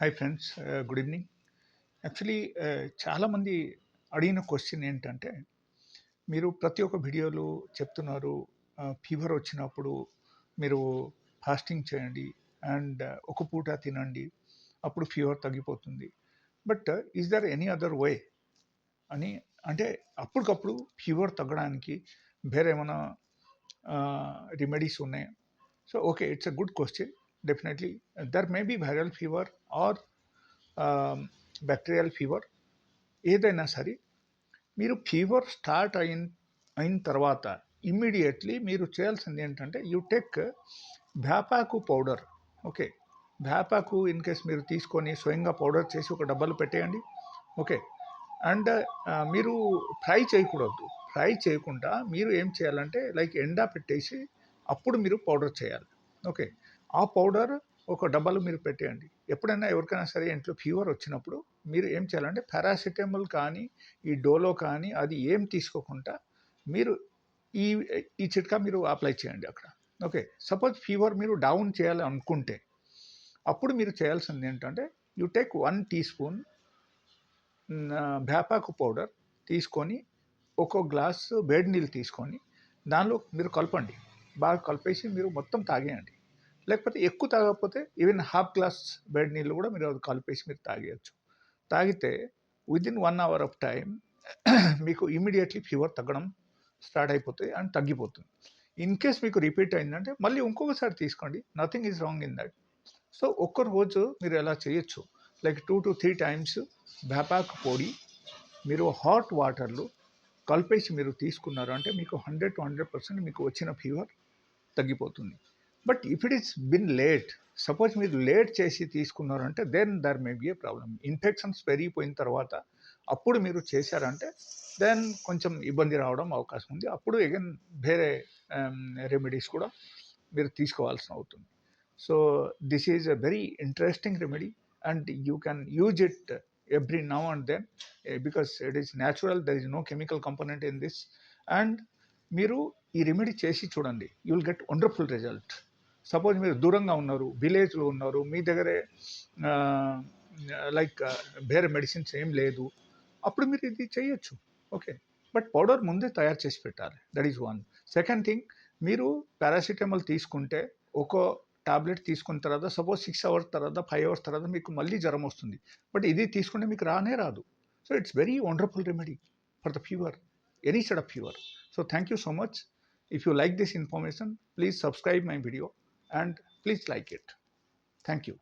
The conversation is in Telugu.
Hi friends, good evening. Actually చాలామంది అడిగిన క్వశ్చన్ ఏంటంటే, మీరు ప్రతి ఒక్క వీడియోలో చెప్తున్నారు ఫీవర్ వచ్చినప్పుడు మీరు ఫాస్టింగ్ చేయండి అండ్ ఒక పూట తినండి, అప్పుడు ఫీవర్ తగ్గిపోతుంది. But is there any other way అని, అంటే అప్పటికప్పుడు ఫీవర్ తగ్గడానికి వేరే ఏమైనా రెమెడీస్ ఉన్నాయా? So okay, it's a good question. Definitely there may be viral fever or bacterial fever. ఏదైనా సరే మీరు ఫీవర్ స్టార్ట్ అయిన తర్వాత ఇమ్మీడియట్లీ మీరు చేయాల్సింది ఏంటంటే యూ టేక్ వేపాకు పౌడర్. ఓకే, వేపాకు ఇన్ కేస్ మీరు తీసుకొని స్వయంగా పౌడర్ చేసి ఒక డబ్బాలో పెట్టేయండి. ఓకే, అండ్ మీరు ఫ్రై చేయకూడదు. ఫ్రై చేయకుండా మీరు ఏం చేయాలంటే లైక్ ఎండా పెట్టేసి అప్పుడు మీరు పౌడర్ చేయాలి. ఓకే, ఆ పౌడర్ ఒక డబ్బాలో మీరు పెట్టేయండి. ఎప్పుడైనా ఎవరికైనా సరే ఇంట్లో ఫీవర్ వచ్చినప్పుడు మీరు ఏం చేయాలంటే పారాసిటమాల్ కానీ ఈ డోలో కానీ అది ఏం తీసుకోకుండా మీరు ఈ ఈ చిట్కా మీరు అప్లై చేయండి అక్కడ. ఓకే, సపోజ్ ఫీవర్ మీరు డౌన్ చేయాలి అనుకుంటే అప్పుడు మీరు చేయాల్సింది ఏంటంటే యూ టేక్ 1 టీ స్పూన్ వేపాకు పౌడర్ తీసుకొని ఒక్కో గ్లాసు వేడి నీళ్ళు తీసుకొని దానిలో మీరు కలపండి. బాగా కలిపేసి మీరు మొత్తం తాగేయండి. లేకపోతే ఎక్కువ తాగకపోతే ఈవెన్ హాఫ్ గ్లాస్ వేడి నీళ్ళు కూడా మీరు అది కలిపేసి మీరు తాగేయచ్చు. తాగితే విదిన్ 1 అవర్ ఆఫ్ టైం మీకు ఇమీడియట్లీ ఫీవర్ తగ్గడం స్టార్ట్ అయిపోతుంది అండ్ తగ్గిపోతుంది. ఇన్ కేస్ మీకు రిపీట్ అయిందంటే మళ్ళీ ఇంకొకసారి తీసుకోండి, nothing is wrong in that. So ఒక్క రోజు మీరు ఎలా చేయొచ్చు, లైక్ 2 to 3 టైమ్స్ వేపాకు పొడి మీరు హాట్ వాటర్లో కలిపేసి మీరు తీసుకున్నారు అంటే మీకు 100 to 100% మీకు వచ్చిన ఫీవర్ తగ్గిపోతుంది. But if it is been late, suppose మీరు లేట్ చేసి తీసుకున్నారంటే then there may be a problem. Infections పెరిగిపోయిన తర్వాత అప్పుడు మీరు చేశారంటే దెన్ కొంచెం ఇబ్బంది రావడం అవకాశం ఉంది. అప్పుడు అగైన్ వేరే రెమెడీస్ కూడా మీరు తీసుకోవాల్సి అవుతుంది. So this is a very interesting remedy and you can use it every now and then because it is natural, there is no chemical component in this. And మీరు ఈ రెమెడీ చేసి చూడండి, you will get wonderful result. Suppose మీరు దూరంగా ఉన్నారు, విలేజ్లో ఉన్నారు, మీ దగ్గరే లైక్ వేరే మెడిసిన్స్ ఏం లేదు, అప్పుడు మీరు ఇది చేయొచ్చు. ఓకే, బట్ పౌడర్ ముందే తయారు చేసి పెట్టాలి. That is one. Second thing, మీరు పారాసిటమాల్ తీసుకుంటే ఒక టాబ్లెట్ తీసుకున్న తర్వాత సపోజ్ 6 అవర్స్ తర్వాత 5 అవర్స్ తర్వాత మీకు మళ్ళీ జ్వరం వస్తుంది. బట్ ఇది తీసుకుంటే మీకు రానే రాదు. So it's very wonderful remedy for the fever, any side of fever. So thank you so much. If you like this information, please subscribe my video and please like it. Thank you.